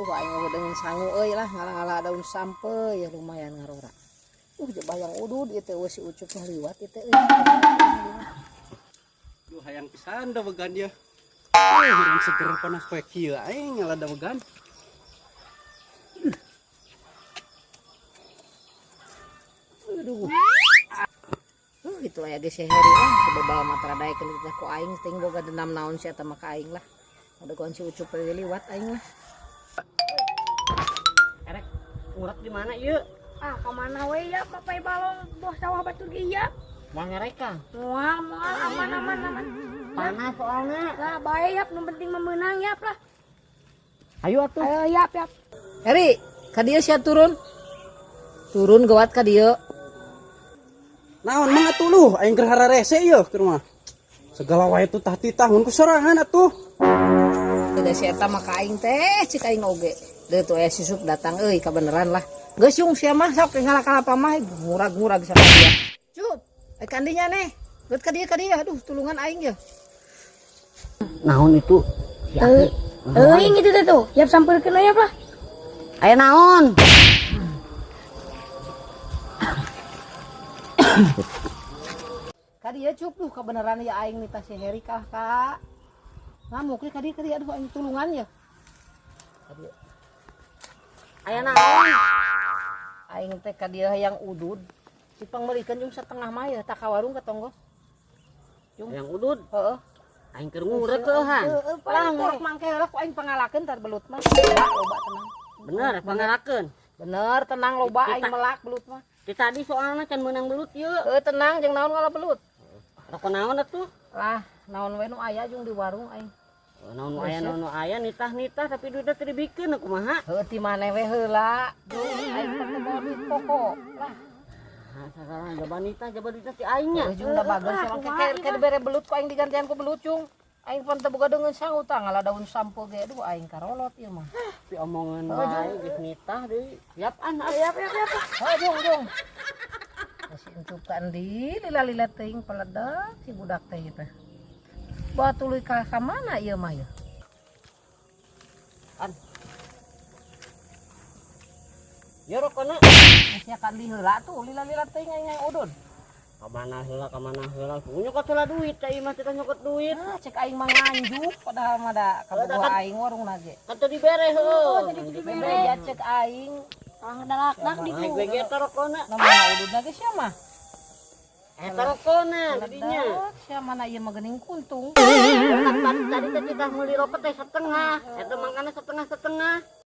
Aduh aing mah dengan sangu euy lah ngala-ngala daun sampe ya lumayan ngarora. Bayang udud ieu teh si Ucup mah liwat ieu teh euy. Duh hayang pisan da wegan dia. Hirang seger panas poe kieu aing ngala da wegan. Aduh. Gitu aya ge seheri lah bebal matra daek kita ku aing ting boga dendam naon sia eta mah ka aing lah. Udah kuan si Ucup liwat aing lah. Erek urat di mana ieu? Ah, kemana we ya papai balong bos sawah batu ya? Moal ngereka. Moal aman. Panas soalnya. Lah bae ya, nu penting memenang ya lah. Ayo atuh. Ayo ya. Heri, ka dieu sia turun. Turun gawat ka dieu. Naon mah atuh luh aing keur hararese ieu keur mah. Segala wae teh tah mun ku sorangan atuh. Udah si eta mah ka aing teh cik aing oge. Deui tuh aya si Sup datang euy kabeneran lah. Geus yung sia mah sok ngalak-ngalak mah ngurag-ngurag sama dia. Cup, kandinya nih. Buat ka dieu aduh tulungan aing ya. Naon itu? Euy gitu teh tuh. Yap sampelkeun aya lah. Aya naon? Ka dieu Cup duh kabeneran ya aing nita si Heri kah ka. Ngamuk ka dieu aduh aing tulungan ya. Ka dieu. Aya naon? Aing teh ka dieu hayang udud. Cipang meulikeun jeung satengah mah ya tak ka warung ka tonggo. Yang udud? Heeh. Aing keur ngurek keuhan. Lah ngurek mangke heula ku aing pangalakeun tar belut mah. Loba tenang. Bener pangalakeun. Bener tenang loba aing melak belut mah. Di tadi soalnya can meunang belut ieu. Tenang jeung naon ngala belut. Roko naon atuh? Lah naon we nu aya jeung di warung aing. Naon nu aya nitah tapi duitna teu dibikeun kumaha? Heuh ti maneh we heula. Aing teh bawa duit pokok. Lah sasaran jaban nitah ti aing nya. jeung da bagus emang ke bere belut ku aing digantian ku belut cung. Aing pan teu boga deungeun sangu tah ngala daun sampo ge aduh aing karolot ieu mah. Ti omongan wae geus nitah deui. Siapan Siap. Jong. Si Encup kan di lila-lila teuing peledak si budak teh teh. Bawa tuluy ka mana ieu mah ya? An. Ya rokona. Sia kan di heula tuh lila-lila teuing aing udud. Kamana heula. Nyokot heula duit teh ieu mah teh nyokot duit. Nah, cek aing mah nganjuk padahal mah da kabua aing warungna ge. Kan teu dibere heuh. Bebeja cek aing. Dalak-dalak di Naik bege eta rokona. Namanya ududna ge sia mah. Eta rokona didinya. Sia mana ieu mah geuning kuntung. Tadi teh kita meuli rokot teh setengah. Eta mangkana setengah.